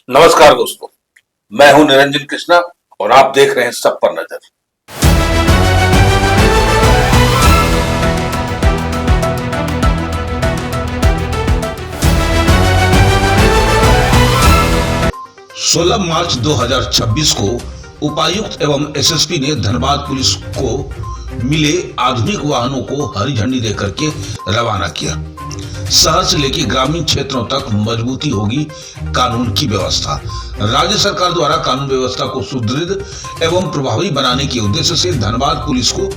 नमस्कार दोस्तों, मैं हूं निरंजन कृष्णा और आप देख रहे हैं सब पर नजर। सोलह मार्च 2026 को उपायुक्त एवं एसएसपी ने धनबाद पुलिस को मिले आधुनिक वाहनों को हरी झंडी देकर के रवाना किया। शहर से लेकर ग्रामीण क्षेत्रों तक मजबूती होगी कानून की व्यवस्था। राज्य सरकार द्वारा कानून व्यवस्था को सुदृढ़ एवं प्रभावी बनाने के उद्देश्य से धनबाद पुलिस को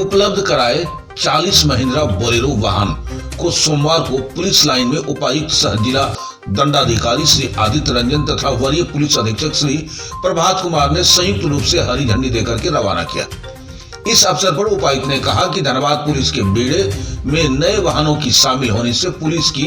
उपलब्ध कराए 40 महिंद्रा बोलेरो वाहन को सोमवार को पुलिस लाइन में उपायुक्त सह जिला दंडाधिकारी श्री आदित्य रंजन तथा वरीय पुलिस अधीक्षक श्री प्रभात कुमार ने संयुक्त रूप से हरी झंडी देकर के रवाना किया। इस अवसर पर उपायुक्त ने कहा कि धनबाद पुलिस के बेड़े में नए वाहनों की शामिल होने से पुलिस की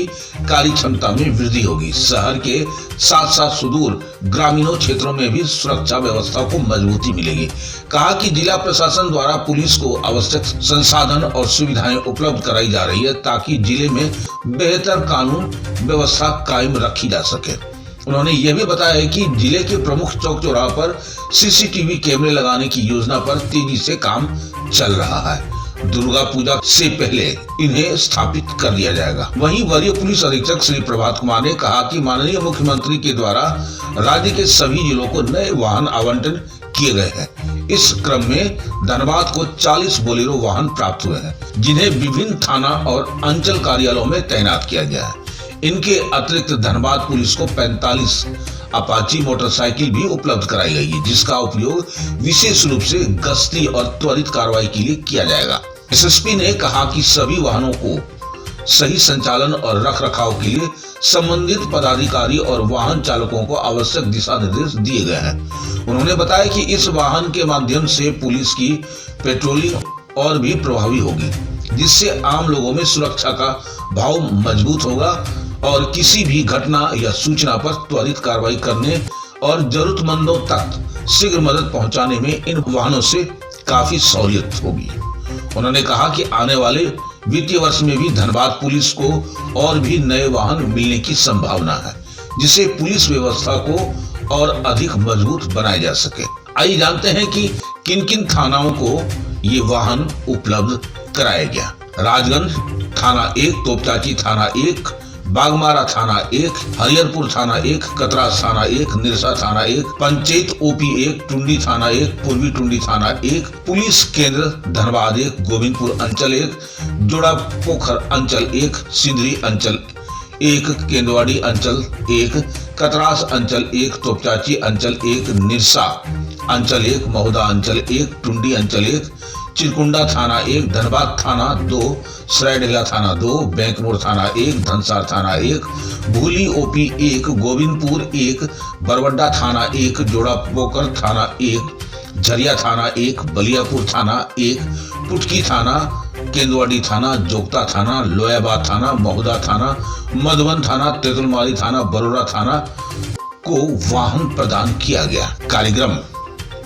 कार्य क्षमता में वृद्धि होगी। शहर के साथ साथ सुदूर ग्रामीणों क्षेत्रों में भी सुरक्षा व्यवस्था को मजबूती मिलेगी। कहा कि जिला प्रशासन द्वारा पुलिस को आवश्यक संसाधन और सुविधाएं उपलब्ध कराई जा रही है ताकि जिले में बेहतर कानून व्यवस्था कायम रखी जा सके। उन्होंने यह भी बताया कि जिले के प्रमुख चौक चौराहों पर सीसीटीवी कैमरे लगाने की योजना पर तेजी से काम चल रहा है। दुर्गा पूजा से पहले इन्हें स्थापित कर दिया जाएगा। वहीं वरीय पुलिस अधीक्षक श्री प्रभात कुमार ने कहा कि माननीय मुख्यमंत्री के द्वारा राज्य के सभी जिलों को नए वाहन आवंटन किए गए हैं। इस क्रम में धनबाद को 40 बोलेरो वाहन प्राप्त हुए हैं, जिन्हें विभिन्न थाना और अंचल कार्यालयों में तैनात किया गया है। इनके अतिरिक्त धनबाद पुलिस को 45 अपाची मोटरसाइकिल भी उपलब्ध कराई गई है, जिसका उपयोग विशेष रूप से गश्ती और त्वरित कार्रवाई के लिए किया जाएगा। एसएसपी ने कहा कि सभी वाहनों को सही संचालन और रखरखाव के लिए संबंधित पदाधिकारी और वाहन चालकों को आवश्यक दिशा निर्देश दिए गए हैं। उन्होंने बताया कि इस वाहन के माध्यम से पुलिस की पेट्रोलिंग और भी प्रभावी होगी, जिससे आम लोगों में सुरक्षा का भाव मजबूत होगा और किसी भी घटना या सूचना पर त्वरित कार्रवाई करने और जरूरतमंदों तक शीघ्र मदद पहुंचाने में इन वाहनों से काफी सहूलियत होगी। उन्होंने कहा कि आने वाले वित्तीय वर्ष में भी धनबाद पुलिस को और भी नए वाहन मिलने की संभावना है, जिससे पुलिस व्यवस्था को और अधिक मजबूत बनाया जा सके। आइए जानते हैं कि किन किन थानाओं को ये वाहन उपलब्ध कराया गया। राजगंज थाना 1, तोपचाची थाना 1, बागमारा थाना 1, हरिहरपुर थाना 1, कतरास थाना 1, निरसा थाना 1, पंचायत ओपी 1, टुंडी थाना 1, पूर्वी टुंडी थाना 1, पुलिस केंद्र धनबाद 1, गोविंदपुर अंचल 1, जोड़ा पोखर अंचल 1, सिंधरी अंचल 1, केंदवाड़ी अंचल 1, कतरास अंचल 1, तोपचाची अंचल 1, निरसा अंचल 1, महुदा अंचल 1, टुंडी अंचल 1, चिरकुंडा थाना 1, धनबाद थाना 2, सरायढेला थाना 2, बैंक मोड़ थाना 1, धनसार थाना 1, भूली ओपी 1, गोविंदपुर 1, बरवड्डा थाना 1, जोड़ा पोकर थाना 1, झरिया थाना 1, बलियापुर थाना 1, पुटकी थाना, केंदवाड़ी थाना, जोगता थाना, लोयाबाद थाना, महुदा थाना, मधुबन थाना, तेतुलमारी थाना, बरोड़ा थाना को वाहन प्रदान किया गया। कार्यक्रम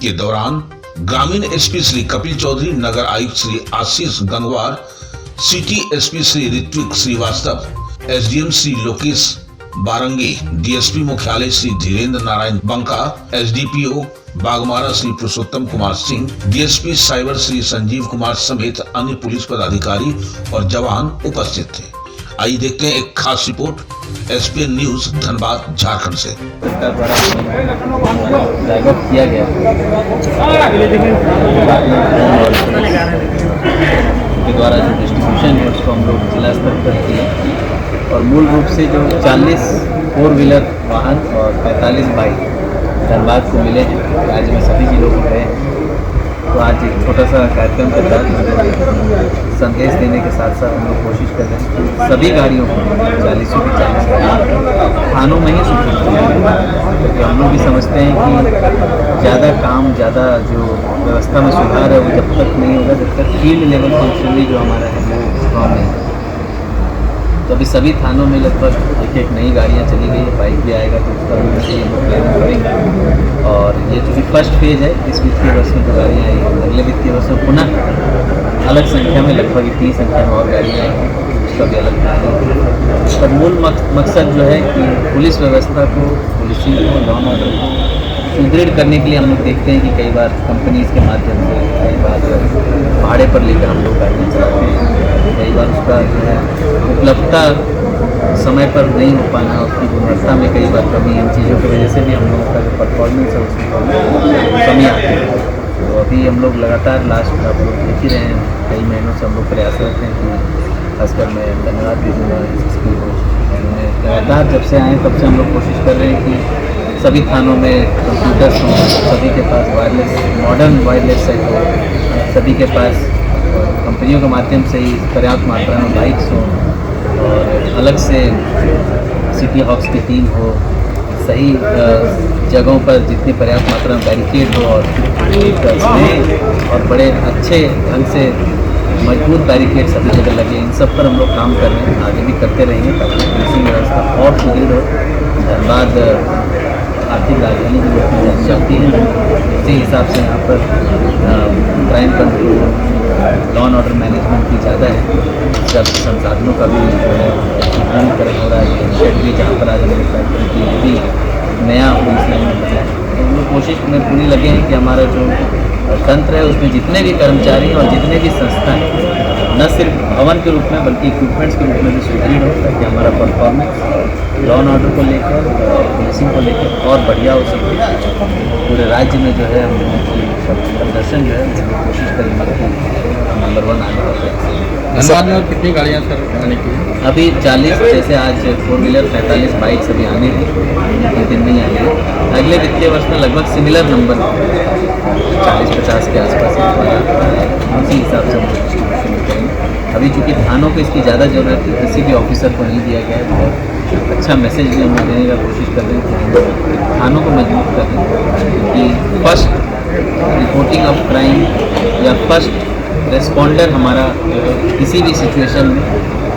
के दौरान ग्रामीण एसपी श्री कपिल चौधरी, नगर आयुक्त Shri Ashish Gangwar, city SP Shri Ritvik Srivastava, SDM Shri Lokesh Barangi, DSP मुख्यालय Shri Dhirendra Narayan Banka, SDPO Bagmara Shri Purushottam Kumar Singh, DSP cyber Shri Sanjeev Kumar समेत अन्य पुलिस पदाधिकारी और जवान उपस्थित थे। आइए देखते हैं एक खास report ESPN news Dhanbad Jharkhand से। किया गया के द्वारा जो डिस्ट्रीब्यूशन है उसको हम लोग जिला स्तर पर किए और मूल रूप से जो 40 4 व्हीलर वाहन और 45 बाइक धनबाद को मिले हैं। राज्य में सभी जिलों को गए हैं। तो आज एक छोटा सा कार्यक्रम के तहत संदेश देने के साथ साथ हम लोग कोशिश कर रहे हैं कि सभी गाड़ियों को 40 की 40 गाड़ियों थानों में ही सुरक्षित किया, क्योंकि हम लोग भी समझते हैं कि ज़्यादा काम, ज़्यादा जो व्यवस्था में सुधार है वो जब तक नहीं होगा जब तक फील्ड लेवल फंक्शनली जो हमारा है वो स्ट्रॉन्ग नहीं है। तो अभी सभी थानों में लगभग एक नई गाड़ियाँ चली गई है, बाइक भी आएगा तो उसका भी हम लोग प्लानिंग करेंगे। और ये जो भी फर्स्ट फेज है इस वित्तीय वर्ष में जो गाड़ियाँ आई अगले वित्तीय वर्ष में पुनः अलग संख्या में, लगभग इतनी संख्या में और गाड़ियाँ हैं, उसका भी अलग प्लानिंग है। पर मूल मकसद जो है कि पुलिस व्यवस्था को, पुलिसिंग को, लॉ एंड ऑर्डर को सुदृढ़ करने के लिए हम लोग देखते हैं कि कई बार कंपनीज़ के माध्यम से, कई बार जो भाड़े पर लेकर हम लोग गाड़ियाँ चलाते हैं, कई बार उसका जो है उपलब्धता समय पर नहीं हो पाना, उसकी गुणवत्ता में कई बार कमी, इन चीज़ों की वजह से भी हम लोगों का जो परफॉर्मेंस है उसमें कमी आती है। तो अभी हम लोग लगातार लास्ट आप लोग देख ही रहे हैं, कई महीनों से हम लोग प्रयासरत हैं कि खासकर मैं धन्यवाद भी दूँगा एसएसपी को। उन्होंने लगातार जब से आए तब से हम लोग कोशिश कर रहे हैं कि सभी थानों में कंप्यूटर्स हों, सभी के पास वायरलेस, मॉडर्न वायरलेस सेट हो, सभी के पास कंपनियों के माध्यम से ही पर्याप्त मात्रा में बाइक्स हों और अलग से सिटी हॉक्स की टीम हो, सही जगहों पर जितनी पर्याप्त मात्रा में बैरिकेड हो और एक नए और बड़े अच्छे ढंग से मजबूत बैरिकेड सभी जगह लगे, इन सब पर हम लोग काम कर रहे हैं, आगे भी करते रहेंगे ताकि पुलिसिंग व्यवस्था और सुदृढ़ हो। धनबाद आर्थिक राजधानी की रूप में जानी जाती है, उसी हिसाब से यहाँ पर crime control, law and order management की ज़्यादा है, जब संसाधनों का भी जो है उपकरण हो रहा है। शेड भी जहाँ पर आज हमारी फैक्ट्री की वो भी नया पुलिस लाइन में बना है। तो हम लोग कोशिश में पूरी लगे हैं कि हमारा जो तंत्र है उसमें जितने भी कर्मचारी हैं और जितने भी संस्था हैं, न सिर्फ भवन के रूप में बल्कि इक्विपमेंट्स के रूप में भी सुदृढ़ हो, ताकि हमारा परफॉर्मेंस लॉ एंड ऑर्डर को लेकर, पुलिसिंग को लेकर और बढ़िया हो सके। पूरे राज्य में जो है हम लोगों की प्रदर्शन जो है उसकी कोशिश करेंगे कि नंबर 1 आने का प्रयास। धनबाद में कितनी गाड़ियाँ सर आने की है? अभी 40, जैसे आज 4 व्हीलर 45 बाइक्स अभी आने हैं, 2-3 में ही आएंगे। अगले वित्तीय वर्ष में लगभग सिमिलर नंबर 40-50 के आसपास उसी हिसाब से हम डिस्ट्रीब्यूशन करेंगे। अभी चूँकि थानों को इसकी ज़्यादा ज़रूरत है, किसी भी ऑफिसर को नहीं दिया गया है, बहुत अच्छा मैसेज भी हम देने का कोशिश कर रहे हैं कि थानों को मजबूत कर रहे हैं, क्योंकि फर्स्ट रिपोर्टिंग ऑफ क्राइम या फर्स्ट रेस्पॉन्डर हमारा किसी भी सिचुएशन में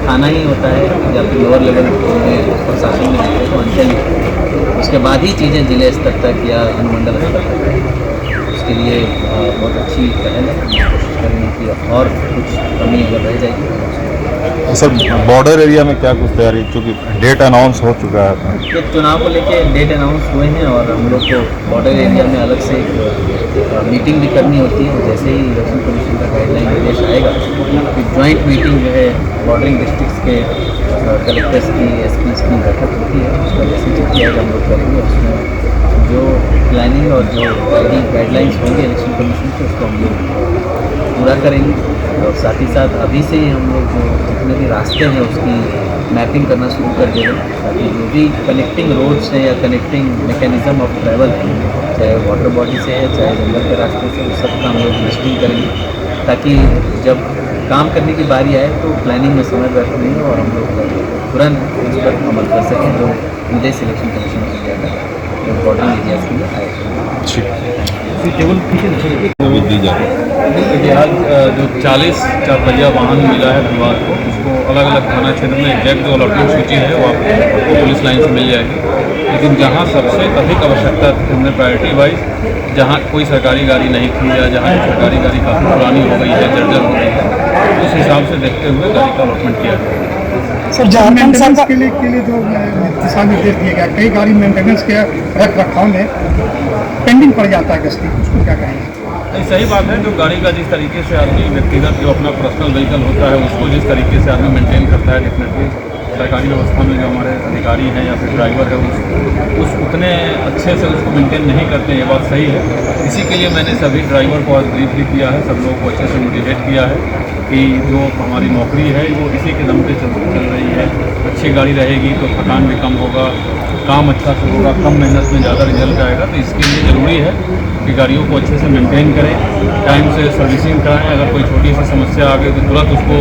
थाना ही होता है या फिर लोअर लेवल में प्रशासन में होते हैं, तो अंचल उसके बाद ही चीज़ें जिले स्तर तक या अनुमंडल स्तर तक। उसके लिए बहुत अच्छी पहल है, कोशिश करेंगे कि और कुछ कमी अगर रह जाएगी। सर बॉर्डर एरिया में क्या कुछ तैयारी, क्योंकि डेट अनाउंस हो चुका है? ये चुनाव को लेके डेट अनाउंस हुए हैं और हम लोग को बॉर्डर एरिया में अलग से मीटिंग भी करनी होती है। जैसे ही इलेक्शन कमीशन का गाइडलाइन निर्देश आएगा, एक ज्वाइंट मीटिंग जो है बॉर्डरिंग डिस्ट्रिक्ट्स के कलेक्टर्स की, एसपीज की बैठक होती है, उसका जैसे चिट्ठी आएगा हम लोग करेंगे। उसमें जो प्लानिंग और जो गाइडलाइंस होंगे इलेक्शन कमीशन से उसको हम लोग पूरा करेंगे। और साथ ही साथ अभी से ही हम लोग जो जितने भी रास्ते हैं उसकी मैपिंग करना शुरू कर देंगे, ताकि जो भी कनेक्टिंग रोड्स हैं या कनेक्टिंग मैकेनिज़्म ऑफ ट्रैवल है, चाहे वाटर बॉडी से है चाहे जंगल के रास्ते से, उस सब का हम लोग लिस्टिंग करेंगे, ताकि जब काम करने की बारी आए तो प्लानिंग में समय व्यर्थ नहीं हो और हम लोग तुरंत उस पर अमल कर सकें जो विदेश सिलेक्शन कमीशन ऑफ इंडिया का इम्पोर्टेंट एरियाज के लिए आए। दी जाए देखिए, आज जो 40 चारपहिया वाहन मिला है धनबाद को, उसको अलग अलग थाना क्षेत्र में एग्जैक्ट जो अलॉटमेंट सूची है वो आपको पुलिस लाइन से मिल जाएगी। लेकिन जहाँ सबसे अधिक आवश्यकता थी, हमने प्रायोरिटी वाइज जहाँ कोई सरकारी गाड़ी नहीं थी या जहाँ सरकारी गाड़ी काफ़ी पुरानी हो गई है, जर्जर हो गई है, उस हिसाब से देखते हुए गाड़ी का अलॉटमेंट किया गया। सर मेंटेनेंस के लिए जो दिशा निर्देश दिए गया, कई गाड़ी मेंटेनेंस के रख रखाव में पेंडिंग पड़ जाता है गश्ती, उसको क्या कहेंगे? नहीं, सही बात है। जो गाड़ी का जिस तरीके से आदमी व्यक्तिगत जो अपना पर्सनल व्हीकल होता है उसको जिस तरीके से आदमी मेंटेन करता है, डेफिनेटली सरकारी व्यवस्था में जो हमारे अधिकारी हैं या फिर ड्राइवर है उस उतने अच्छे से उसको मेंटेन नहीं करते हैं, ये बात सही है। इसी के लिए मैंने सभी ड्राइवर को आज ब्रीफ भी किया है, सब लोगों को अच्छे से मोटिवेट किया है कि जो हमारी नौकरी है वो इसी के दम पे चल रही है। अच्छी गाड़ी रहेगी तो थकान भी कम होगा, काम अच्छा से होगा, कम मेहनत में ज़्यादा रिजल्ट आएगा। तो इसके लिए ज़रूरी है कि गाड़ियों को अच्छे से मेंटेन करें, टाइम से सर्विसिंग कराएं। अगर कोई छोटी सी समस्या आ गई तो तुरंत उसको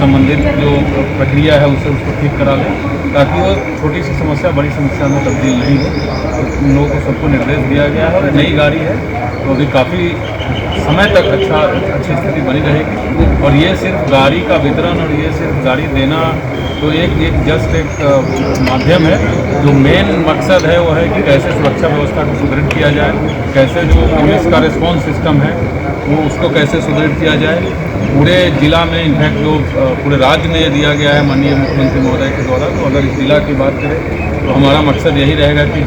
संबंधित जो प्रक्रिया है उससे उसको ठीक करा लें, ताकि वो छोटी सी समस्या बड़ी समस्या में तब्दील नहीं हो। तो उन लोगों को सबको निर्देश दिया गया है और नई गाड़ी है तो अभी काफ़ी समय तक अच्छी स्थिति बनी रहेगी। और ये सिर्फ गाड़ी का वितरण और ये सिर्फ गाड़ी देना तो एक जस्ट एक माध्यम है। जो मेन मकसद है वो है कि कैसे सुरक्षा व्यवस्था को सुदृढ़ किया जाए, कैसे जो पुलिस का रिस्पॉन्स सिस्टम है वो उसको कैसे सुदृढ़ किया जाए। पूरे जिला में इनफैक्ट जो पूरे राज्य में दिया गया है माननीय मुख्यमंत्री महोदय के द्वारा, तो अगर इस जिला की बात करें तो हमारा मकसद यही रहेगा कि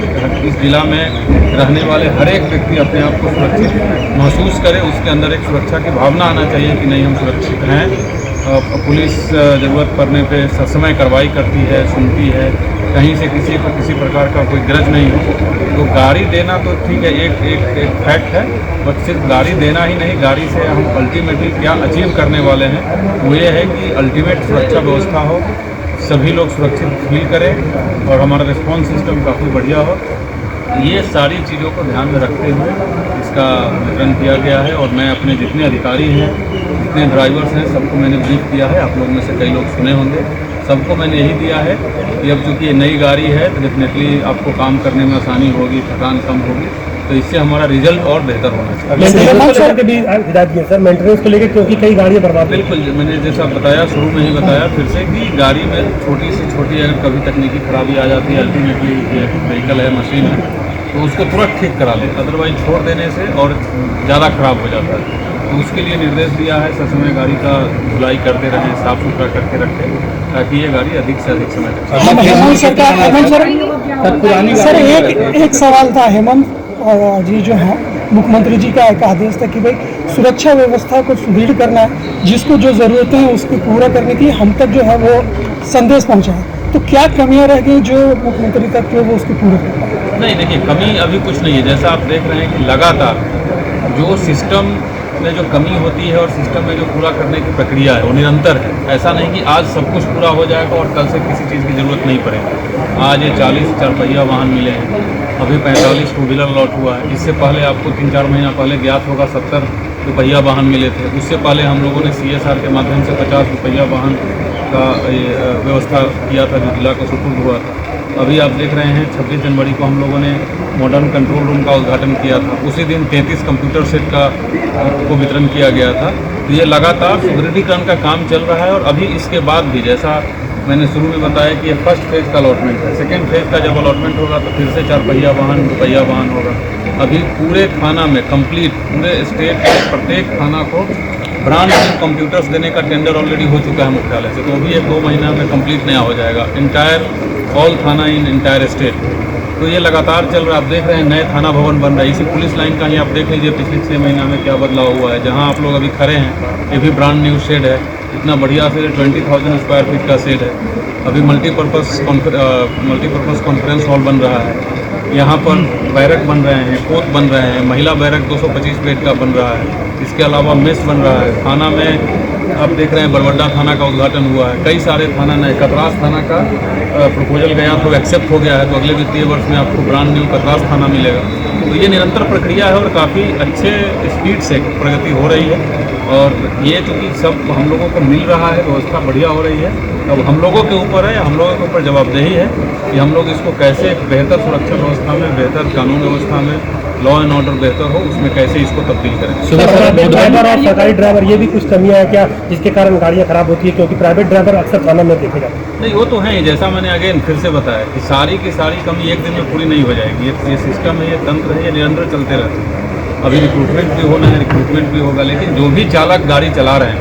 इस जिला में रहने वाले हर एक व्यक्ति अपने आप को सुरक्षित महसूस करे, उसके अंदर एक सुरक्षा की भावना आना चाहिए कि नहीं हम सुरक्षित हैं। पुलिस ज़रूरत पड़ने पे ससमय कार्रवाई करती है, सुनती है, कहीं से किसी को किसी प्रकार का कोई ग्रज नहीं हो। तो गाड़ी देना तो ठीक है, एक फैक्ट है, बट सिर्फ गाड़ी देना ही नहीं, गाड़ी से हम अल्टीमेटली क्या अचीव करने वाले हैं वो ये है कि अल्टीमेट सुरक्षा व्यवस्था हो, सभी लोग सुरक्षित फील करें और हमारा रिस्पॉन्स सिस्टम काफ़ी बढ़िया हो। ये सारी चीज़ों को ध्यान में रखते हुए इसका वितरण किया गया है और मैं अपने जितने अधिकारी हैं, जितने ड्राइवर्स हैं, सबको मैंने ब्रीफ किया है। आप लोग में से कई लोग सुने होंगे, सबको मैंने यही दिया है कि अब चूँकि ये नई गाड़ी है तो डेफिनेटली आपको काम करने में आसानी होगी, थकान कम होगी, तो इससे हमारा रिजल्ट और बेहतर होना चाहिए। मेंटेनेंस को लेकर क्योंकि कई गाड़ियाँ बर्बाद। बिल्कुल, मैंने जैसा बताया, शुरू में ही बताया फिर से कि गाड़ी में छोटी से छोटी अगर कभी तकनीकी खराबी आ जाती है, अल्टीमेटली इलेक्ट्रिक व्हीकल है, मशीन है, तो उसको तुरंत ठीक करा लें, अदरवाइज छोड़ देने से और ज़्यादा खराब हो जाता है। तो उसके लिए निर्देश दिया है, ससमय गाड़ी का धुलाई करते रहें, साफ़ सुथरा करके रखें, ताकि ये गाड़ी अधिक से अधिक समय तक। सर एक सवाल था, हेमंत जी जो है मुख्यमंत्री जी का एक आदेश था कि भाई सुरक्षा व्यवस्था को सुदृढ़ करना है, जिसको जो ज़रूरतें हैं उसको पूरा करने की हम तक जो है वो संदेश पहुंचाए, तो क्या कमियां रह गई जो मुख्यमंत्री तक जो वो उसको पूरा कर पाए? नहीं, देखिए कमी अभी कुछ नहीं है। जैसा आप देख रहे हैं कि लगातार जो सिस्टम में जो कमी होती है और सिस्टम में जो पूरा करने की प्रक्रिया है वो निरंतर है। ऐसा नहीं कि आज सब कुछ पूरा हो जाएगा और कल से किसी चीज़ की ज़रूरत नहीं पड़ेगी। आज ये 40 चारपहिया वाहन मिले हैं, अभी 45 टू व्हीलर लॉट हुआ है। इससे पहले आपको 3-4 महीना पहले ज्ञात होगा 70 दुपहिया वाहन मिले थे। उससे पहले हम लोगों ने CSR के माध्यम से 50 दुपहिया वाहन का व्यवस्था किया था, जो जिला को सुपुर्द हुआ था। अभी आप देख रहे हैं 26 जनवरी को हम लोगों ने मॉडर्न कंट्रोल रूम का उद्घाटन किया था। उसी दिन 33 कंप्यूटर सेट को वितरण किया गया था। तो ये लगातार सुदृढ़ीकरण का काम चल रहा है और अभी इसके बाद भी, जैसा मैंने शुरू में बताया कि ये फर्स्ट फेज़ का अलॉटमेंट है, सेकेंड फेज़ का जब अलॉटमेंट होगा तो फिर से 4 पहिया वाहन, 2 पहिया वाहन होगा। अभी पूरे थाना में कंप्लीट, पूरे स्टेट के प्रत्येक थाना को ब्रांड न्यू कंप्यूटर्स देने का टेंडर ऑलरेडी हो चुका है मुख्यालय से, तो भी 1-2 महीना में कंप्लीट नया हो जाएगा इंटायर ऑल थाना इन इंटायर स्टेट। तो ये लगातार चल रहा है। आप देख रहे हैं नए थाना भवन बन रहा है। इसी पुलिस लाइन का ही आप देख लीजिए पिछले 6 महीना में क्या बदलाव हुआ है। जहाँ आप लोग अभी खड़े हैं ये भी ब्रांड न्यू शेड है, इतना बढ़िया से 20,000 स्क्वायर फीट का शेड है। अभी मल्टीपर्पज़ कॉन्फ्रेंस हॉल बन रहा है। यहाँ पर बैरक बन रहे हैं, कोच बन रहे हैं, महिला बैरक 225 बेड का बन रहा है। इसके अलावा मेस बन रहा है। थाना में आप देख रहे हैं बरवड्डा थाना का उद्घाटन हुआ है। कई सारे थाना नए, कतरास थाना का प्रपोजल गया तो एक्सेप्ट हो गया है, तो अगले वित्तीय वर्ष में आपको ब्रांड न्यू कतरास थाना मिलेगा। तो ये निरंतर प्रक्रिया है और काफ़ी अच्छे स्पीड से प्रगति हो रही है। और ये चूँकि सब हम लोगों को मिल रहा है, व्यवस्था बढ़िया हो रही है। अब हम लोगों के ऊपर है, हम लोगों के ऊपर जवाबदेही है कि हम लोग इसको कैसे बेहतर सुरक्षा व्यवस्था में, बेहतर कानून व्यवस्था में, लॉ एंड ऑर्डर बेहतर हो, उसमें कैसे इसको तब्दील करें। ड्राइवर और सरकारी ड्राइवर ये भी कुछ कमियां हैं क्या जिसके कारण गाड़ियां खराब होती है, क्योंकि प्राइवेट ड्राइवर अक्सर थाना में देखे जाते हैं? नहीं, वो तो है ही। जैसा मैंने अगेन फिर से बताया कि सारी की सारी कमी एक दिन में पूरी नहीं हो जाएगी। ये सिस्टम है, ये तंत्र है, ये निरंतर चलते रहते हैं। अभी रिक्रूटमेंट भी होना है, रिक्रूटमेंट भी होगा, लेकिन जो भी चालक गाड़ी चला रहे हैं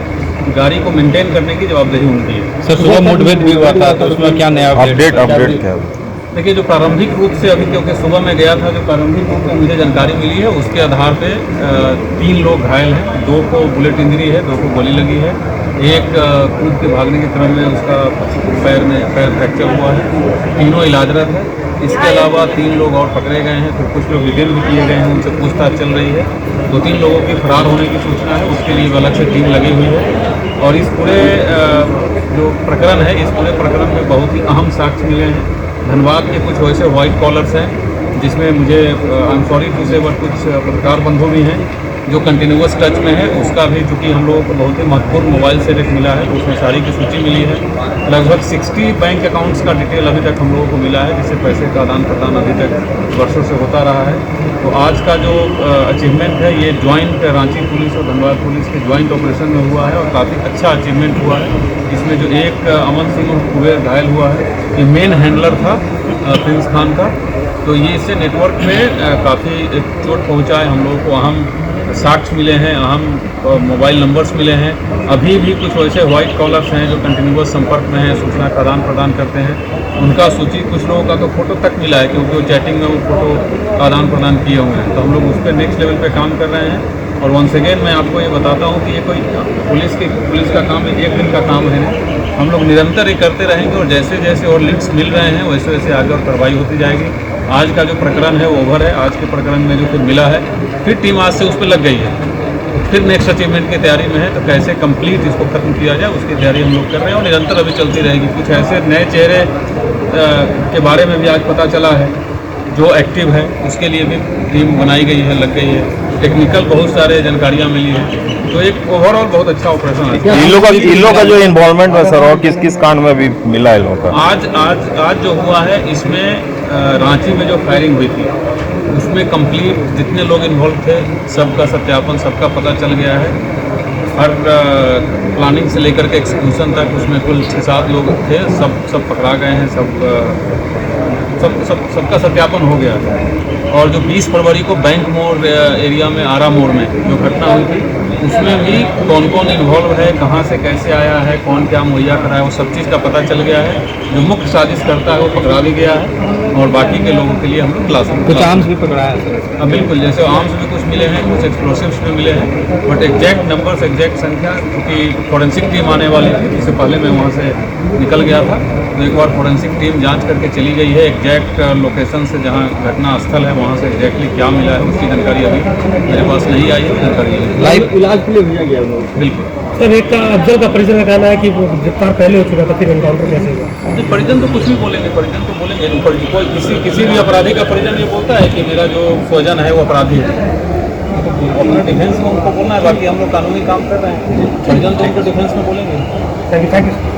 गाड़ी को मेंटेन करने की जवाबदेही उनकी है। सर सुबह मुठभेड़ भी हुआ था, तो उसमें क्या नया अपडेट क्या है? देखिए, जो प्रारंभिक रूप से अभी, क्योंकि सुबह मैं गया था, जो प्रारंभिक रूप में मुझे जानकारी मिली है उसके आधार पे 3 लोग घायल हैं, 2 को बुलेट इंजरी है, 2 को गोली लगी है। एक कूद के भागने के क्रम में उसका पैर फ्रैक्चर हुआ है, तीनों इलाजरत है। इसके अलावा 3 लोग और पकड़े गए हैं, फिर कुछ लोग रिटेन भी किए गए हैं, उनसे पूछताछ चल रही है। 2-3 लोगों की फरार होने की सूचना है, उसके लिए अलग से टीम लगी हुई है। और इस पूरे जो प्रकरण है, इस पूरे प्रकरण में बहुत ही अहम साक्ष्य मिले हैं। धनबाद के कुछ वैसे वाइट कॉलर्स हैं जिसमें मुझे आई एम सॉरी टू से बट कुछ पत्रकार बंधु भी हैं जो कंटिन्यूअस टच में है। उसका भी चूँकि हम लोगों को बहुत ही महत्वपूर्ण मोबाइल से रेट मिला है, तो उसमें सारी की सूची मिली है। लगभग 60 बैंक अकाउंट्स का डिटेल अभी तक हम लोगों को मिला है, जिससे पैसे का आदान प्रदान अभी तक वर्षों से होता रहा है। तो आज का जो अचीवमेंट है ये ज्वाइंट रांची पुलिस और धनबाद पुलिस के ज्वाइंट ऑपरेशन में हुआ है और काफ़ी अच्छा अचीवमेंट हुआ है। इसमें जो एक अमन सिंह कुबेर घायल हुआ है, ये मेन हैंडलर था प्रिंस खान का। तो ये इससे नेटवर्क में काफ़ी चोट पहुंचा है, हम लोगों को अहम साक्ष्य मिले हैं, अहम मोबाइल नंबर्स मिले हैं। अभी भी कुछ वैसे वाइट कॉलर्स हैं जो कंटिन्यूअस संपर्क में हैं, सूचना का आदान प्रदान करते हैं। उनका सूची कुछ लोगों का तो फोटो तक मिला है, क्योंकि वो चैटिंग में वो फोटो का आदान प्रदान किए हुए हैं। तो हम लोग उस पर नेक्स्ट लेवल पे काम कर रहे हैं। और वंस अगेन मैं आपको ये बताता हूँ कि ये कोई पुलिस का काम एक दिन का काम है नहीं। हम लोग निरंतर ये करते रहेंगे और जैसे जैसे और लीड्स मिल रहे हैं वैसे वैसे आगे और कार्रवाई होती जाएगी। आज का जो प्रकरण है वो ओवर है। आज के प्रकरण में जो फिर मिला है, फिर टीम आज से उस पर लग गई है, फिर नेक्स्ट अचीवमेंट की तैयारी में है। तो कैसे कंप्लीट इसको खत्म किया जाए उसकी तैयारी हम लोग कर रहे हैं और निरंतर अभी चलती रहेगी। कुछ ऐसे नए चेहरे के बारे में भी आज पता चला है जो एक्टिव है, उसके लिए भी टीम बनाई गई है, लग गई है। टेक्निकल बहुत सारे जानकारियाँ मिली हैं। तो एक ओवरऑल बहुत अच्छा ऑपरेशन है। इन लोगों का जो इन्वॉल्वमेंट है सर, और किस किस कांड में भी मिला है लोगों का? आज जो हुआ है इसमें रांची में जो फायरिंग हुई थी उसमें कंप्लीट जितने लोग इन्वॉल्व थे सबका सत्यापन, सबका पता चल गया है। हर प्लानिंग से लेकर के एक्सिक्यूशन तक उसमें कुल 6-7 लोग थे, सब पकड़ा गए हैं, सबका सत्यापन हो गया है। और जो 20 फरवरी को बैंक मोड़ एरिया में, आरा मोड़ में जो घटना हुई थी उसमें भी कौन कौन इन्वॉल्व है, कहाँ से कैसे आया है, कौन क्या मुहैया कराया, वो सब चीज़ का पता चल गया है। जो मुख्य साजिश करता है वो पकड़ा भी गया है और बाकी के लोगों के लिए हम लोग क्लास कुछ आर्म्स भी पकड़ा है? हाँ बिल्कुल, जैसे आर्म्स भी कुछ मिले हैं, कुछ एक्सप्लोसिव्स भी मिले हैं, बट एग्जैक्ट नंबर्स, एग्जैक्ट संख्या, क्योंकि फॉरेंसिक टीम आने वाली थी, इससे पहले मैं वहाँ से निकल गया था। तो एक बार फॉरेंसिक टीम जांच करके चली गई है एग्जैक्ट लोकेशन से, जहाँ घटना स्थल है वहाँ से एग्जैक्टली क्या मिला है उसकी जानकारी अभी मेरे पास नहीं आई है। जानकारी लाइव इलाज के लिए भेजा गया बिल्कुल। सर, एक का अफजल का परिजन का कहना है कि वो गिरफ्तार पहले हो चुका था, फिर एनकाउंटर कैसे हुआ? नहीं, परिजन तो कुछ भी बोलेंगे, परिजन तो बोलेंगे। कोई किसी भी अपराधी का परिजन ये बोलता है कि मेरा जो स्वजन है वो अपराधी है, तो अपना डिफेंस में उनको बोलना है। बाकी हम लोग कानूनी काम कर रहे हैं, परिजन तो उनको डिफेंस में बोलेंगे। Thank you.